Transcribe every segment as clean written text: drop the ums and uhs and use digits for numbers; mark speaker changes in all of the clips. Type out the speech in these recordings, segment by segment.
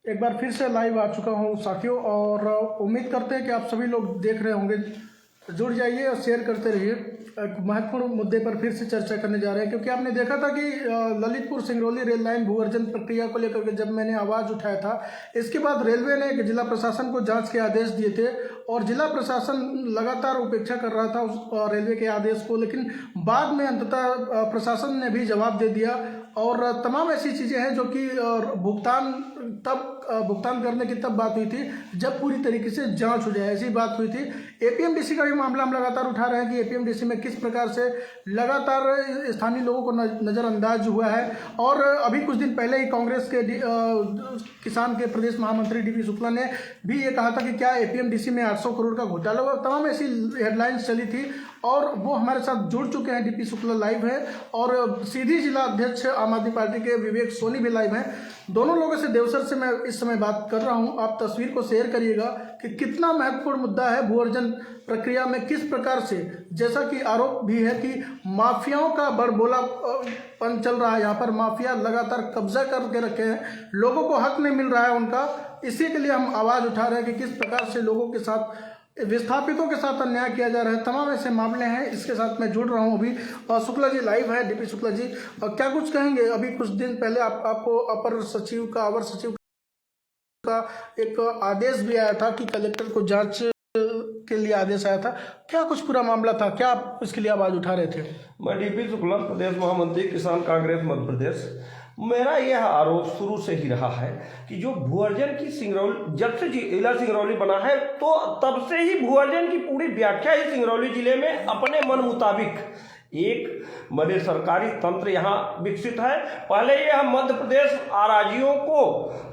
Speaker 1: एक बार फिर से लाइव आ चुका हूँ साथियों, और उम्मीद करते हैं कि आप सभी लोग देख रहे होंगे। जुड़ जाइए और शेयर करते रहिए। एक महत्वपूर्ण मुद्दे पर फिर से चर्चा करने जा रहे हैं, क्योंकि आपने देखा था कि ललितपुर सिंगरौली रेल लाइन भू अर्जन प्रक्रिया को लेकर के जब मैंने आवाज़ उठाया था, इसके बाद रेलवे ने जिला प्रशासन को जांच के आदेश दिए थे और जिला प्रशासन लगातार उपेक्षा कर रहा था उस रेलवे के आदेश को। लेकिन बाद में अंततः प्रशासन ने भी जवाब दे दिया और तमाम ऐसी चीज़ें हैं जो कि भुगतान करने की तब बात हुई थी जब पूरी तरीके से जांच हो जाए, ऐसी बात हुई थी। एपीएमडीसी का भी मामला हम लगातार उठा रहे हैं कि एपीएमडीसी में किस प्रकार से लगातार स्थानीय लोगों को नज़रअंदाज हुआ है। और अभी कुछ दिन पहले ही कांग्रेस के किसान के प्रदेश महामंत्री डीपी शुक्ला ने भी ये कहा था कि क्या एपीएमडीसी में 800 करोड़ का घोटाला हुआ। तमाम ऐसी हेडलाइंस चली थी और वो हमारे साथ जुड़ चुके हैं। डीपी शुक्ला लाइव है और सीधी जिला अध्यक्ष आम आदमी पार्टी के विवेक सोनी भी लाइव हैं। दोनों लोगों से देवसर से मैं इस समय बात कर रहा हूं। आप तस्वीर को शेयर करिएगा कि कितना महत्वपूर्ण मुद्दा है भू अर्जन प्रक्रिया में, किस प्रकार से, जैसा कि आरोप भी है कि माफियाओं का बड़बोलापन चल रहा है। यहाँ पर माफिया लगातार कब्जा करके रखे हैं, लोगों को हक नहीं मिल रहा है उनका। इसी के लिए हम आवाज़ उठा रहे हैं कि किस प्रकार से लोगों के साथ, विस्थापितों के साथ अन्याय किया जा रहा है। तमाम ऐसे मामले हैं, इसके साथ मैं जुड़ रहा हूं अभी। शुक्ला जी लाइव है। डीपी शुक्ला जी, क्या कुछ कहेंगे? अभी कुछ दिन पहले आपको अपर सचिव का एक आदेश भी आया था कि कलेक्टर को जांच के लिए आदेश आया था। क्या कुछ पूरा मामला था, क्या आप इसके लिए आवाज उठा रहे थे?
Speaker 2: मैं डीपी शुक्ला, प्रदेश महामंत्री किसान कांग्रेस मध्य प्रदेश। मेरा यह आरोप शुरू से ही रहा है कि जो भू अर्जन की सिंगरौली, जब से जिला सिंगरौली बना है तो तब से ही भू अर्जन की पूरी व्याख्या ही सिंगरौली जिले में अपने मन मुताबिक एक बड़े सरकारी तंत्र यहाँ विकसित है। पहले ये हम मध्य प्रदेश आराजियों को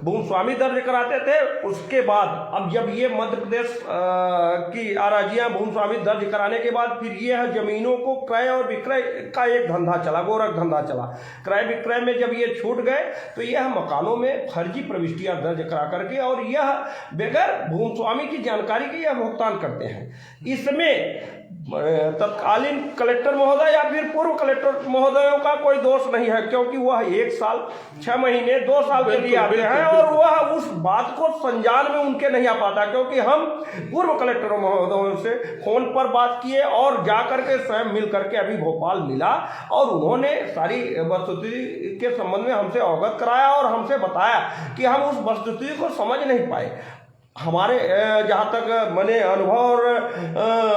Speaker 2: भूस्वामी दर्ज कराते थे, उसके बाद अब जब ये मध्य प्रदेश की आराजियाँ भूस्वामी दर्ज कराने के बाद फिर ये जमीनों को क्रय और विक्रय का एक धंधा चला, गोरख धंधा चला। क्रय विक्रय में जब ये छूट गए तो यह मकानों में फर्जी प्रविष्टियाँ दर्ज करा करके और यह बगैर भूस्वामी की जानकारी के यह भुगतान करते हैं। इसमें तत्कालीन कलेक्टर महोदय या फिर पूर्व कलेक्टर महोदयों का कोई दोष नहीं है, क्योंकि वह 1 साल 6 महीने 2 साल के लिए आते हैं और वह उस बात को संज्ञान में उनके नहीं आ पाता। क्योंकि हम पूर्व कलेक्टर महोदयों से फोन पर बात किए और जा करके स्वयं मिल करके अभी भोपाल मिला और उन्होंने सारी वस्तुस्थिति के संबंध में हमसे अवगत कराया और हमसे बताया कि हम उस वस्तुस्थिति को समझ नहीं पाए। हमारे जहाँ तक मैंने अनुभव और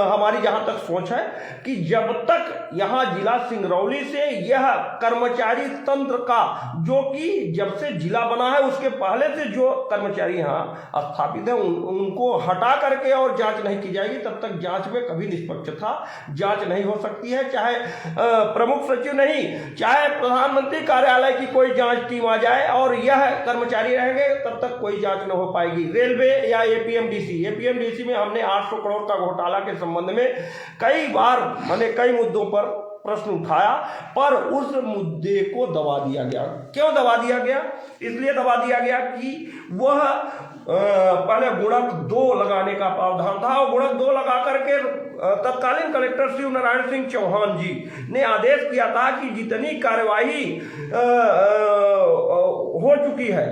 Speaker 2: हमारी जहाँ तक सोच है कि जब तक यहाँ जिला सिंगरौली से यह कर्मचारी तंत्र का, जो कि जब से जिला बना है उसके पहले से जो कर्मचारी यहाँ स्थापित है उनको हटा करके और जांच नहीं की जाएगी, तब तक जांच में कभी निष्पक्षता जांच नहीं हो सकती है। चाहे प्रमुख सचिव नहीं, चाहे प्रधानमंत्री कार्यालय की कोई जांच टीम आ जाए और यह कर्मचारी रहेंगे, तब तक कोई जांच न हो पाएगी। रेलवे या एपीएमडीसी में हमने 800 करोड़ का घोटाला के संबंध में कई बार मैंने कई मुद्दों पर प्रश्न उठाया, पर उस मुद्दे को दबा दिया गया। क्यों दबा दिया गया? इसलिए दबा दिया गया कि वह पहले गुणक 2 लगाने का प्रावधान था और गुणक 2 लगा करके तत्कालीन कलेक्टर शिव नारायण सिंह चौहान जी ने आदेश किया था कि जितनी कार्यवाही हो चुकी है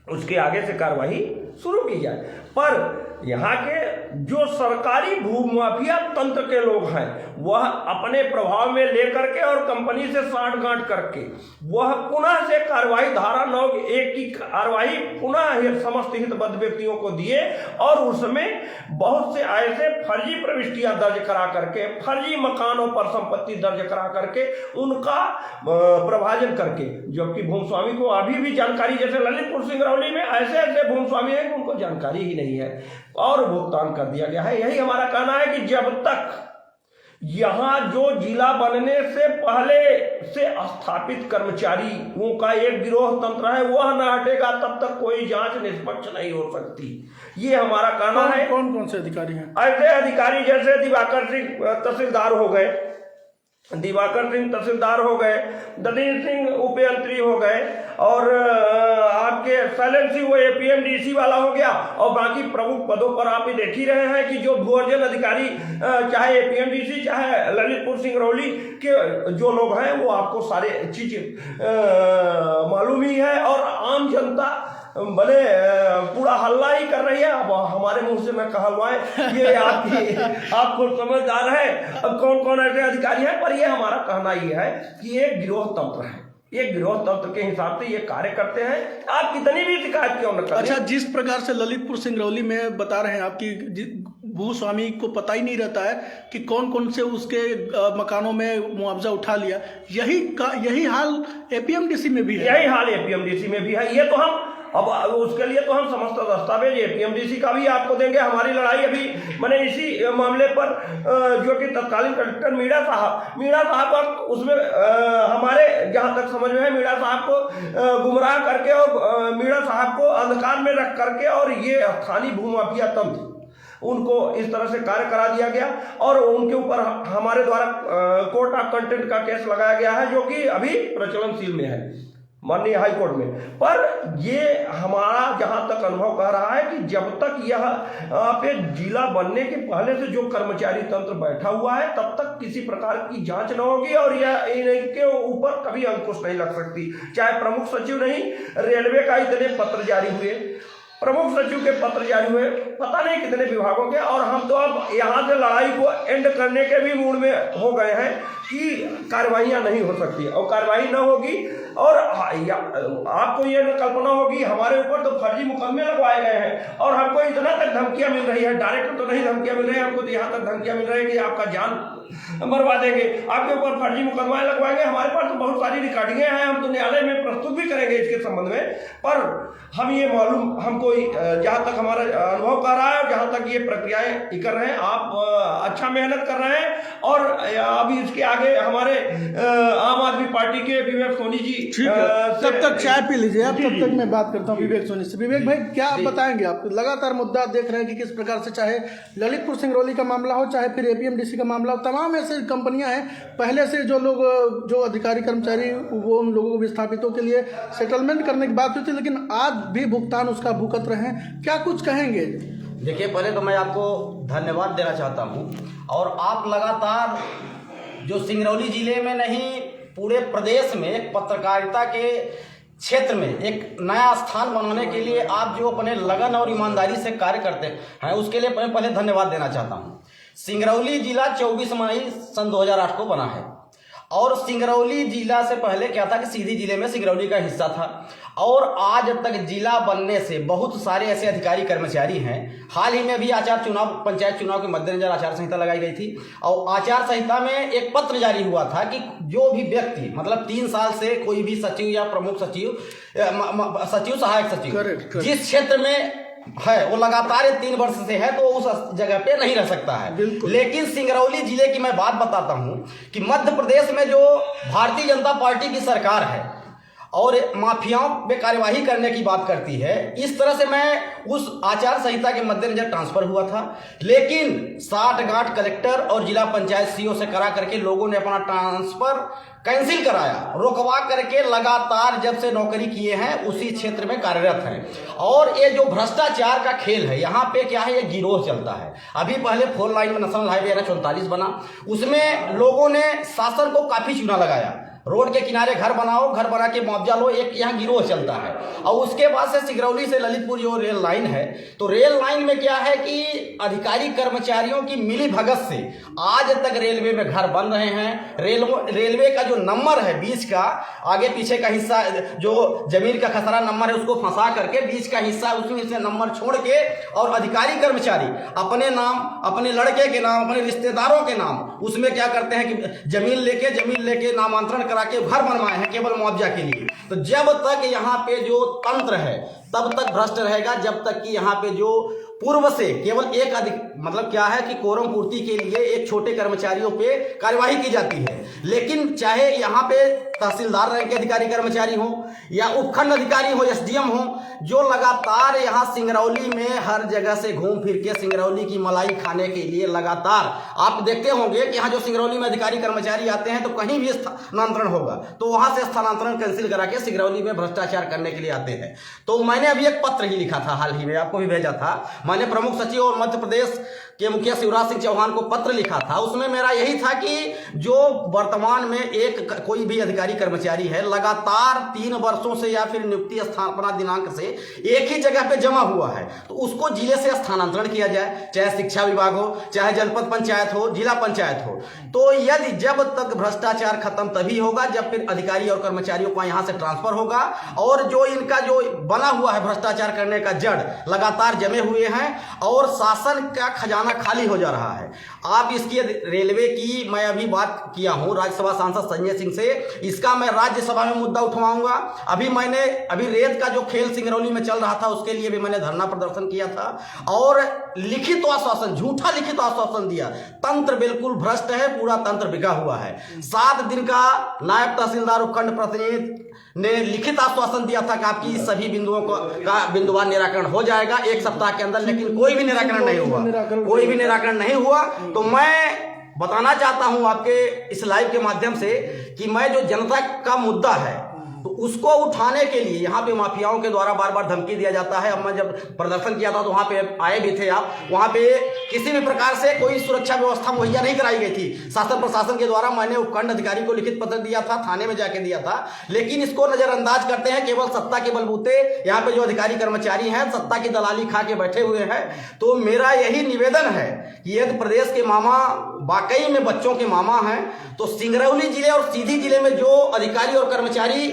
Speaker 2: उसके आगे से कार्यवाही शुरू की जाए। पर यहाँ के जो सरकारी भूमाफिया तंत्र के लोग हैं वह अपने प्रभाव में लेकर के और कंपनी से साठगांठ करके वह पुनः से कार्रवाई धारा 9(1) की कार्रवाई पुनः समस्त हितबद्ध व्यक्तियों को दिए और उसमें बहुत से ऐसे फर्जी प्रविष्टियां दर्ज करा करके, फर्जी मकानों पर संपत्ति दर्ज करा करके उनका प्रभाजन करके, जबकि भूस्वामी को अभी भी जानकारी, जैसे ललितपुर सिंगरौली में ऐसे ऐसे भूस्वामी हैं कि उनको जानकारी ही नहीं है और भुगतान कर दिया गया है। यही हमारा कहना है कि जब तक यहाँ जो जिला बनने से पहले से स्थापित कर्मचारियों का एक गिरोह तंत्र है वह न हटेगा, तब तक कोई जांच निष्पक्ष नहीं हो सकती। ये हमारा कहना है।
Speaker 1: कौन कौन से अधिकारी हैं? ऐसे
Speaker 2: अधिकारी जैसे दिवाकर सिंह तहसीलदार हो गए, ददीन सिंह उपयंत्री हो गए और आपके शैलेंद्र सिंह वो एपीएमडीसी वाला हो गया और बाकी प्रमुख पदों पर आप देख ही रहे हैं कि जो भू अर्जन अधिकारी चाहे एपीएमडीसी चाहे ललितपुर सिंगरौली के जो लोग हैं वो आपको सारे चीज मालूम ही है और आम जनता भले पूरा हल्ला ही कर रही है। अब हमारे मुंह से मैं कहलवाएं ये आप खुद समझदार है अब कौन कौन ऐसे अधिकारी हैं, पर ये हमारा कहना ये है कि ये गिरोह तंत्र है, ये गिरोह तंत्र के हिसाब से ये कार्य करते हैं। आप कितनी भी शिकायत क्यों न करें।
Speaker 1: अच्छा, जिस प्रकार से ललितपुर सिंगरौली में बता रहे हैं आपकी भूस्वामी को पता ही नहीं रहता है कि कौन कौन से उसके मकानों में मुआवजा उठा लिया, यही हाल एपीएमडीसी में भी है।
Speaker 2: यही हाल एपीएमडीसी में भी है। ये तो हम अब उसके लिए तो हम समस्त दस्तावेज एपीएमडीसी का भी आपको देंगे। हमारी लड़ाई अभी मैंने इसी मामले पर जो कि तत्कालीन कलेक्टर मीणा साहब उसमें हमारे जहां तक समझ में है मीणा साहब को गुमराह करके और मीणा साहब को अंधकार में रख करके और ये स्थानीय भूमाफिया तंत्र उनको इस तरह से कार्य करा दिया गया और उनके ऊपर हमारे द्वारा कोर्ट ऑफ कंटेम्प्ट का केस लगाया गया है, जो कि अभी प्रचलनशील में है माननीय हाई कोर्ट में। पर ये हमारा जहां तक अनुभव कह रहा है कि जब तक यह पे जिला बनने के पहले से जो कर्मचारी तंत्र बैठा हुआ है तब तक किसी प्रकार की जांच न होगी और यह इनके ऊपर कभी अंकुश नहीं लग सकती। चाहे प्रमुख सचिव नहीं, रेलवे का इतने पत्र जारी हुए, प्रमुख सचिव के पत्र जारी हुए, पता नहीं कितने विभागों के, और हम तो अब यहाँ से लड़ाई को एंड करने के भी मूड में हो गए हैं कि कार्रवाइयाँ नहीं हो सकती और कार्रवाई न होगी और आपको ये कल्पना होगी हमारे ऊपर तो फर्जी मुकदमे लगवाए गए हैं और हमको इतना तक धमकियां मिल रही है, डायरेक्ट तो नहीं धमकियां मिल रही है, हमको तो यहाँ तक धमकियां मिल रही है कि आपका जान मरवा देंगे, आपके ऊपर फर्जी मुकदमा लगवाएंगे। हमारे पास तो बहुत सारी रिकॉर्डिंगें हैं, हम तो न्यायालय में प्रस्तुत भी करेंगे इसके संबंध में। पर हम ये मालूम हमको जहाँ तक हमारा अनुभव कर रहा है, जहाँ तक ये प्रक्रियाएं कर रहे हैं, आप अच्छा मेहनत कर रहे हैं और अभी इसके आगे हमारे आम आदमी पार्टी के विवेक सोनी जी
Speaker 1: तब तक चाय पी लीजिए आप, तब तक मैं बात करता हूँ विवेक सोनी से। विवेक भाई, क्या आप बताएंगे? आप लगातार मुद्दा देख रहे हैं कि किस प्रकार से चाहे ललितपुर सिंगरौली का मामला हो, चाहे फिर एपीएमडीसी का मामला हो, तमाम ऐसे कंपनियां हैं पहले से जो अधिकारी कर्मचारी वो उन लोगों को विस्थापितों के लिए सेटलमेंट करने की बात हुई थी, लेकिन आज भी भुगतान उसका भुगत रहे हैं। क्या कुछ कहेंगे?
Speaker 3: देखिए, पहले तो मैं आपको धन्यवाद देना चाहता हूं और आप लगातार जो सिंगरौली जिले में नहीं पूरे प्रदेश में एक पत्रकारिता के क्षेत्र में एक नया स्थान बनाने के लिए आप जो अपने लगन और ईमानदारी से कार्य करते हैं उसके लिए मैं पहले धन्यवाद देना चाहता हूं। सिंगरौली जिला 24 मई सन 2008 को बना है और सिंगरौली जिला से पहले क्या था कि सीधी जिले में सिंगरौली का हिस्सा था और आज तक जिला बनने से बहुत सारे ऐसे अधिकारी कर्मचारी हैं। हाल ही में भी पंचायत चुनाव के मद्देनजर आचार संहिता लगाई गई थी और आचार संहिता में एक पत्र जारी हुआ था कि जो भी व्यक्ति मतलब 3 साल से कोई भी सचिव या प्रमुख सचिव सहायक सचिव जिस क्षेत्र में है वो लगातार 3 वर्ष से है तो उस जगह पे नहीं रह सकता है। लेकिन सिंगरौली जिले की मैं बात बताता हूं कि मध्य प्रदेश में जो भारतीय जनता पार्टी की सरकार है और माफियाओं पे कार्यवाही करने की बात करती है, इस तरह से मैं उस आचार संहिता के मद्देनजर ट्रांसफर हुआ था, लेकिन 60 गांठ कलेक्टर और जिला पंचायत सीओ से करा करके लोगों ने अपना ट्रांसफर कैंसिल कराया, रोकवा करके लगातार जब से नौकरी किए हैं उसी क्षेत्र में कार्यरत हैं। और ये जो भ्रष्टाचार का खेल है यहाँ पे क्या है, ये गिरोह चलता है। अभी पहले 4 लाइन में नेशनल हाईवे 44 बना, उसमें लोगों ने शासन को काफी चूना लगाया, रोड के किनारे घर बनाओ, घर बना के मुआवजा लो, एक यहाँ गिरोह चलता है। और उसके बाद से सिंगरौली से ललितपुर जो रेल लाइन है, तो रेल लाइन में क्या है कि अधिकारी कर्मचारियों की मिली भगत से आज तक रेलवे में घर बन रहे हैं। रेलवे का जो नंबर है बीच का, आगे पीछे का हिस्सा जो जमीन का खसरा नंबर है उसको फंसा करके बीच का हिस्सा उसमें से नंबर छोड़ के और अधिकारी कर्मचारी अपने नाम, अपने लड़के के नाम, अपने रिश्तेदारों के नाम उसमें क्या करते हैं कि जमीन लेके नामांतरण करा के घर बनवाए हैं केवल मुआवजा के लिए। तो जब तक यहाँ पे जो तंत्र है तब तक भ्रष्ट रहेगा, जब तक कि यहाँ पे जो पूर्व से केवल एक मतलब क्या है कि कोरम पूर्ति के लिए एक छोटे कर्मचारियों पे कार्यवाही की जाती है। लेकिन चाहे यहाँ पे तहसीलदार रैंक के अधिकारी कर्मचारी हो या उपखंड अधिकारी हो, एसडीएम हो, जो लगातार यहाँ सिंगरौली में हर जगह से घूम फिर के सिंगरौली की मलाई खाने के लिए लगातार आप देखते होंगे कि यहाँ जो सिंगरौली में अधिकारी कर्मचारी आते हैं तो कहीं भी स्थानांतरण होगा तो वहां से स्थानांतरण कैंसिल करा के सिंगरौली में भ्रष्टाचार करने के लिए आते हैं। तो मैंने अभी एक पत्र ही लिखा था, हाल ही में आपको भी भेजा था, मैंने प्रमुख सचिव और मध्य प्रदेश के मुखिया शिवराज सिंह चौहान को पत्र लिखा था। उसमें मेरा यही था कि जो वर्तमान में एक कोई भी अधिकारी कर्मचारी है लगातार 3 वर्षों से या फिर नियुक्ति स्थापना दिनांक से एक ही जगह पे जमा हुआ है, तो उसको जिले से स्थानांतरण किया जाए, चाहे शिक्षा विभाग हो, चाहे जनपद पंचायत हो, जिला पंचायत हो। तो यदि जब तक भ्रष्टाचार खत्म तभी होगा जब फिर अधिकारी और कर्मचारियों का यहाँ से ट्रांसफर होगा। और जो इनका जो बना हुआ है भ्रष्टाचार करने का जड़ लगातार जमे हुए हैं और शासन का खजाना खाली हो जा रहा है। आप इसकी रेलवे की मैं अभी बात किया हूं राज्यसभा सांसद संजय सिंह से, इसका मैं राज्यसभा में मुद्दा उठवाऊंगा। अभी रेत का जो खेल सिंगरौली में चल रहा था उसके लिए भी मैंने धरना प्रदर्शन किया था और लिखित आश्वासन, झूठा लिखित आश्वासन दिया। तंत्र बिल्कुल भ्रष्ट है, पूरा तंत्र बिका हुआ है। 7 दिन का नायब तहसीलदार उपखंड प्रतिनिधि ने लिखित आश्वासन दिया था कि आपकी सभी बिंदुओं का बिंदुवार निराकरण हो जाएगा 1 सप्ताह के अंदर, लेकिन कोई भी निराकरण नहीं हुआ। तो मैं बताना चाहता हूं आपके इस लाइव के माध्यम से कि मैं जो जनता का मुद्दा है तो उसको उठाने के लिए यहाँ पे माफियाओं के द्वारा बार बार धमकी दिया जाता है। अब मैं जब प्रदर्शन किया था तो वहाँ पे आए भी थे आप, वहाँ पे किसी भी प्रकार से कोई सुरक्षा व्यवस्था मुहैया नहीं कराई गई थी शासन प्रशासन के द्वारा। मैंने उपखंड अधिकारी को लिखित पत्र दिया था, थाने में जाके दिया था, लेकिन इसको नजरअंदाज करते हैं। केवल सत्ता के बलबूते यहाँ पे जो अधिकारी कर्मचारी हैं सत्ता की दलाली खा के बैठे हुए हैं। तो मेरा यही निवेदन है कि यदि प्रदेश के मामा वाकई में बच्चों के मामा हैं तो सिंगरौली जिले और सीधी जिले में जो अधिकारी और कर्मचारी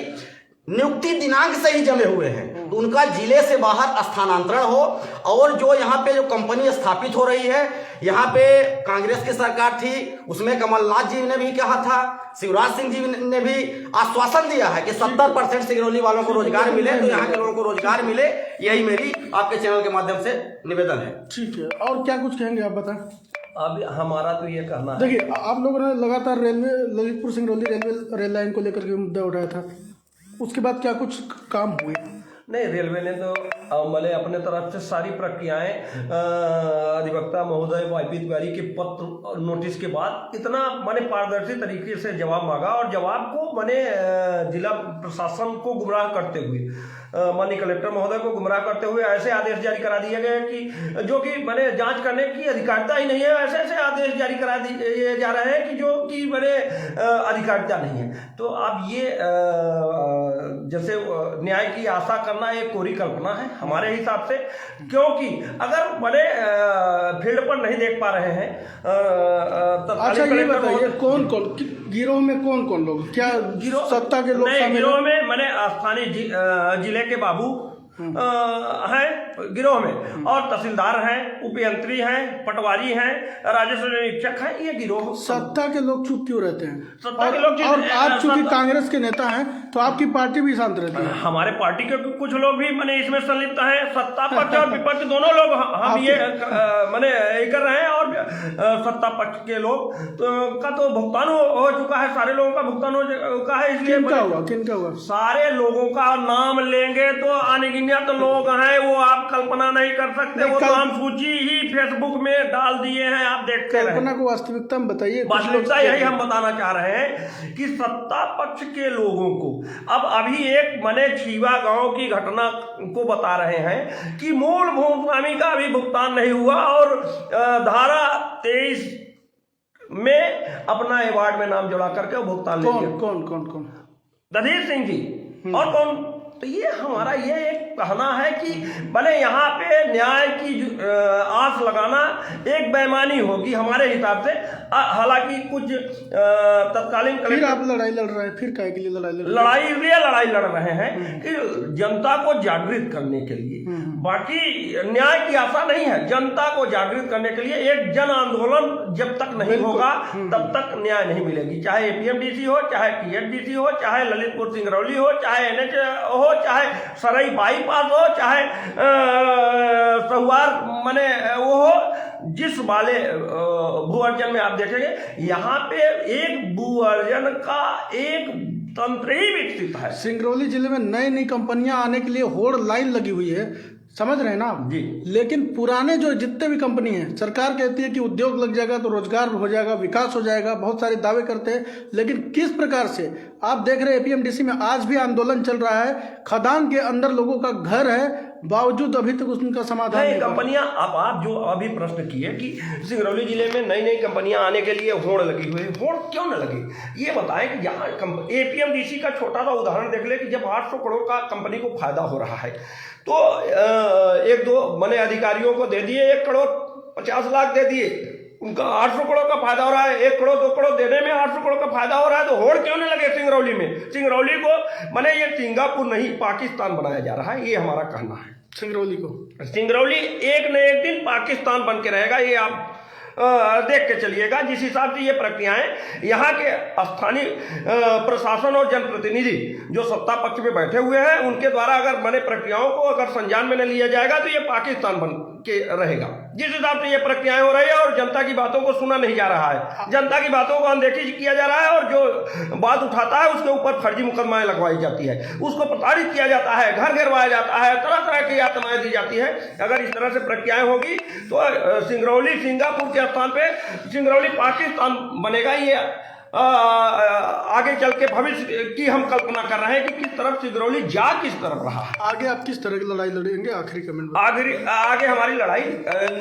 Speaker 3: नियुक्ति दिनांक से ही जमे हुए हैं तो उनका जिले से बाहर स्थानांतरण हो। और जो यहाँ पे जो कंपनी स्थापित हो रही है, यहाँ पे कांग्रेस की सरकार थी, उसमें कमलनाथ जी ने भी कहा था, शिवराज सिंह जी ने भी आश्वासन दिया है कि 70% सिंगरौली वालों को रोजगार मिले, तो यहाँ के लोगों को रोजगार मिले। यही मेरी आपके चैनल के माध्यम से निवेदन है।
Speaker 1: ठीक है, और क्या कुछ कहेंगे आप बताएं।
Speaker 2: अब हमारा तो ये कहना है,
Speaker 1: देखिए आप लोगों ने लगातार ललितपुर सिंगरौली रेल लाइन को लेकर के मुद्दा उठाया था, उसके बाद क्या कुछ काम हुए?
Speaker 2: नहीं, रेलवे ने तो मैंने अपने तरफ से सारी प्रक्रियाएं अधिवक्ता महोदय वाईपी तिवारी के पत्र नोटिस के बाद इतना मैंने पारदर्शी तरीके से जवाब मांगा और जवाब को मैंने जिला प्रशासन को गुमराह करते हुए, माननीय कलेक्टर महोदय को गुमराह करते हुए ऐसे आदेश जारी करा दिए गए कि जो कि मैंने जांच करने की अधिकारिता ही नहीं है, ऐसे ऐसे आदेश जारी करा दिए जा रहे हैं कि जो कि मैंने अधिकारिता नहीं है। तो अब ये जैसे न्याय की आशा करना एक कोरी कल्पना है हमारे हिसाब से, क्योंकि अगर मैंने फील्ड पर नहीं देख पा रहे हैं।
Speaker 1: अच्छा ये बताइए कौन कौन गिरोह में कौन कौन लोग, क्या सत्ता के लोग?
Speaker 2: नहीं, गिरोह में मैंने स्थानीय जिले के बाबू हैं गिरोह में, और तहसीलदार हैं, उपयंत्री हैं, पटवारी हैं, राजस्व निरीक्षक हैं, ये गिरोह।
Speaker 1: सत्ता के लोग चुप क्यों रहते हैं?
Speaker 2: सत्ता के लोग,
Speaker 1: और आप चूंकि कांग्रेस के नेता हैं तो आपकी पार्टी भी शांत रहती है।
Speaker 2: हमारे पार्टी के कुछ लोग भी मैंने इसमें संलिप्त हैं, सत्ता पक्ष और विपक्ष दोनों लोग हम ये मैंने ये कर रहे हैं। और सत्ता पक्ष के लोग का तो भुगतान हो चुका है, सारे लोगों का भुगतान हो चुका है। इसलिए
Speaker 1: किनका हुआ?
Speaker 2: सारे लोगों का नाम लेंगे तो अनगिनत लोग हैं, वो आप कल्पना नहीं कर सकते। वो तो हम सूची ही फेसबुक में डाल दिए हैं, आप देखते हैं।
Speaker 1: कल्पना को वास्तविकता में बताइए।
Speaker 2: वास्तविकता यही हम बताना चाह रहे हैं कि सत्ता पक्ष के लोगों को अब अभी एक मैंने छीवा गांव की घटना को बता रहे हैं कि मूल भूमि का अभी भुगतान नहीं हुआ और धारा 23 में अपना अवार्ड में नाम जुड़ा करके भुगतान ले लिया।
Speaker 1: कौन?
Speaker 2: दधीर सिंह जी और कौन? तो ये हमारा ये एक कहना है कि भले यहाँ पे न्याय की आस लगाना एक बेईमानी होगी हमारे हिसाब से। हालांकि कुछ तत्कालीन
Speaker 1: फिर आप लड़ाई लड़ रहे हैं, फिर क्या के लिए
Speaker 2: लड़ाई लड़ रहे हैं कि जनता को जागृत करने के लिए, बाकी न्याय की आशा नहीं है। जनता को जागृत करने के लिए एक जन आंदोलन जब तक नहीं होगा तब तक न्याय नहीं मिलेगी। चाहे एपीएमडीसी हो, चाहे टीएचडीसी हो, चाहे ललितपुर सिंगरौली हो, चाहे एनएच हो, चाहे सरई बाईपास हो, चाहे सहुआर माने वो हो, जिस वाले भू-अर्जन में आप देखेंगे यहाँ पे एक भू-अर्जन का एक तंत्र ही विकसित है।
Speaker 1: सिंगरौली जिले में नई कंपनियां आने के लिए होड़ लाइन लगी हुई है, समझ रहे हैं ना आप जी। लेकिन पुराने जो जितने भी कंपनी हैं, सरकार कहती है कि उद्योग लग जाएगा तो रोजगार हो जाएगा, विकास हो जाएगा, बहुत सारे दावे करते हैं, लेकिन किस प्रकार से आप देख रहे हैं एपीएमडीसी में आज भी आंदोलन चल रहा है। खदान के अंदर लोगों का घर है, बावजूद अभी तक उनका समाधान नहीं।
Speaker 2: कंपनियां, अब आप जो अभी प्रश्न किए कि सिंगरौली जिले में नई नई कंपनियां आने के लिए होड़ लगी हुई, होड़ क्यों न लगी ये बताएं कि यहाँ एपीएमडीसी का छोटा सा उदाहरण देख ले कि जब 800 करोड़ का कंपनी को फायदा हो रहा है तो एक दो बने अधिकारियों को दे दिए 1 करोड़ 50 लाख दे दिए, उनका 800 करोड़ का फायदा हो रहा है, 1 करोड़ 2 करोड़ देने में 800 करोड़ का फायदा हो रहा है, तो होड़ क्यों नहीं लगे सिंगरौली में? सिंगरौली को माने ये सिंगापुर नहीं पाकिस्तान बनाया जा रहा है, ये हमारा कहना है। सिंगरौली एक न एक दिन पाकिस्तान बन के रहेगा, ये आप देख के चलिएगा। जिस हिसाब से ये प्रक्रियाएं यहाँ के स्थानीय प्रशासन और जनप्रतिनिधि जो सत्ता पक्ष में बैठे हुए हैं उनके द्वारा अगर बने प्रक्रियाओं को अगर संज्ञान में न लिया जाएगा तो ये पाकिस्तान बन के रहेगा। जिस हिसाब से ये प्रक्रियाएं हो रही है और जनता की बातों को सुना नहीं जा रहा है, जनता की बातों को अनदेखी किया जा रहा है और जो बात उठाता है उसके ऊपर फर्जी मुकदमाएं लगवाई जाती है, उसको प्रताड़ित किया जाता है, घर घेरवाया जाता है, तरह तरह की यातनाएं दी जाती है। अगर इस तरह से प्रक्रियाएं होगी तो सिंगरौली सिंगापुर के स्थान पे सिंगरौली पाकिस्तान बनेगा। ये आगे चल के भविष्य की हम कल्पना कर रहे हैं कि किस तरफ सिंगरौली जा किस तरफ रहा है।
Speaker 1: आगे आप किस तरह की लड़ाई लड़ेंगे? आखिरी कमेंट।
Speaker 2: आगे हमारी लड़ाई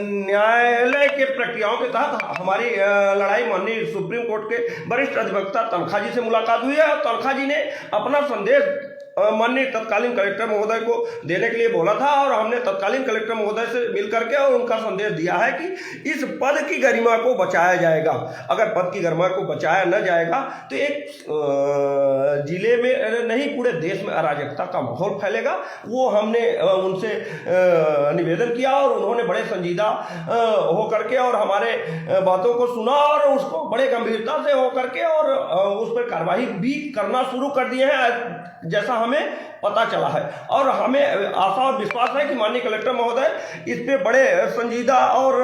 Speaker 2: न्यायालय के प्रक्रियाओं के तहत हमारी लड़ाई माननीय सुप्रीम कोर्ट के वरिष्ठ अधिवक्ता तनखा जी से मुलाकात हुई है और तनखा जी ने अपना संदेश माननीय तत्कालीन कलेक्टर महोदय को देने के लिए बोला था और हमने तत्कालीन कलेक्टर महोदय से मिल करके और उनका संदेश दिया है कि इस पद की गरिमा को बचाया जाएगा। अगर पद की गरिमा को बचाया न जाएगा तो एक जिले में नहीं पूरे देश में अराजकता का माहौल फैलेगा। वो हमने उनसे निवेदन किया और उन्होंने बड़े संजीदा होकर के और हमारे बातों को सुना और उसको बड़े गंभीरता से होकर के और उस पर कार्रवाई भी करना शुरू कर दिए हैं जैसा हमें पता चला है। और हमें आशा और विश्वास है कि माननीय कलेक्टर महोदय इस पे बड़े संजीदा और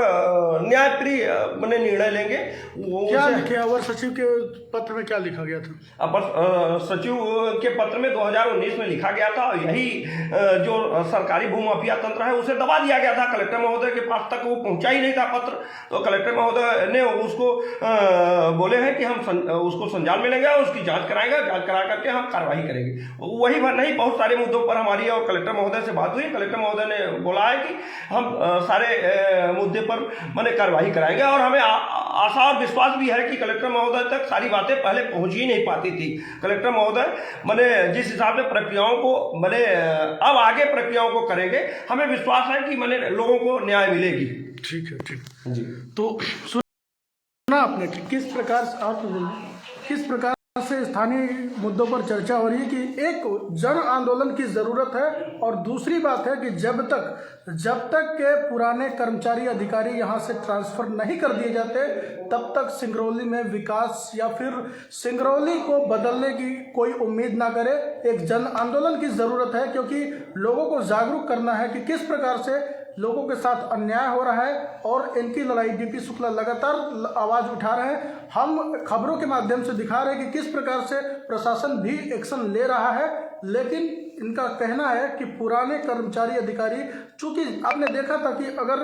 Speaker 2: न्यायप्रिय बने निर्णय लेंगे।
Speaker 1: क्या लिखे अवर सचिव के पत्र में क्या लिखा गया था?
Speaker 2: अपर सचिव के पत्र में 2019 में लिखा गया था और यही जो सरकारी भूमाफिया तंत्र है उसे दबा दिया गया था। कलेक्टर महोदय के पास तक वो पहुंचा ही नहीं था पत्र, तो कलेक्टर महोदय ने उसको बोले हैं कि हम उसको संज्ञान में लेंगे और उसकी जांच कराएंगे, जांच करा करके हम कार्रवाई करेंगे। वही बात नहीं, बहुत सारे मुद्दों पर हमारी और कलेक्टर महोदय से बात हुई। कलेक्टर महोदय ने बोला है कि हम सारे मुद्दे पर मैंने कार्रवाई कराएंगे और हमें आशा और विश्वास भी है कि कलेक्टर महोदय तक सारी बातें पहले पहुंच ही नहीं पाती थी। कलेक्टर महोदय मैंने जिस हिसाब से प्रक्रियाओं को मैंने अब आगे प्रक्रियाओं को करेंगे, हमें विश्वास है कि मैंने लोगों को न्याय मिलेगी।
Speaker 1: ठीक है, ठीक जी। तो सुना आपने कि किस प्रकार से स्थानीय मुद्दों पर चर्चा हो रही है कि एक जन आंदोलन की ज़रूरत है और दूसरी बात है कि जब तक के पुराने कर्मचारी अधिकारी यहाँ से ट्रांसफ़र नहीं कर दिए जाते तब तक सिंगरौली में विकास या फिर सिंगरौली को बदलने की कोई उम्मीद ना करे। एक जन आंदोलन की ज़रूरत है क्योंकि लोगों को जागरूक करना है कि किस प्रकार से लोगों के साथ अन्याय हो रहा है और इनकी लड़ाई डीपी शुक्ला लगातार आवाज़ उठा रहे हैं। हम खबरों के माध्यम से दिखा रहे हैं कि किस प्रकार से प्रशासन भी एक्शन ले रहा है, लेकिन इनका कहना है कि पुराने कर्मचारी अधिकारी, चूंकि आपने देखा था कि अगर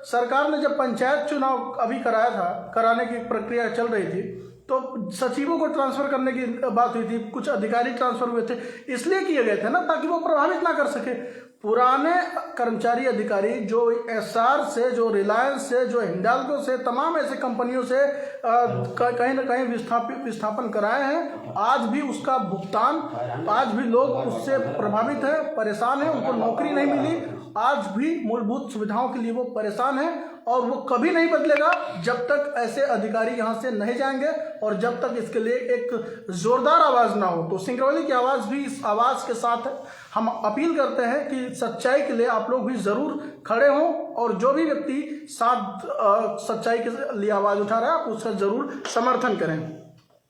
Speaker 1: सरकार ने जब पंचायत चुनाव अभी कराने की प्रक्रिया चल रही थी तो सचिवों को ट्रांसफ़र करने की बात हुई थी, कुछ अधिकारी ट्रांसफ़र हुए थे, इसलिए किए गए थे ना ताकि वो प्रभावित ना कर सके। पुराने कर्मचारी अधिकारी जो एसआर से, जो रिलायंस से, जो हिंडाल्को से, तमाम ऐसे कंपनियों से कहीं ना कहीं विस्थापन कराए हैं, आज भी उसका भुगतान, आज भी लोग उससे प्रभावित हैं, परेशान हैं, उनको नौकरी नहीं मिली, आज भी मूलभूत सुविधाओं के लिए वो परेशान हैं और वो कभी नहीं बदलेगा जब तक ऐसे अधिकारी यहाँ से नहीं जाएंगे और जब तक इसके लिए एक जोरदार आवाज़ ना हो। तो सिंगरौली की आवाज़ भी इस आवाज़ के साथ हम अपील करते हैं कि सच्चाई के लिए आप लोग भी ज़रूर खड़े हों और जो भी व्यक्ति साथ सच्चाई के लिए आवाज़ उठा रहा है आप उसका ज़रूर समर्थन करें।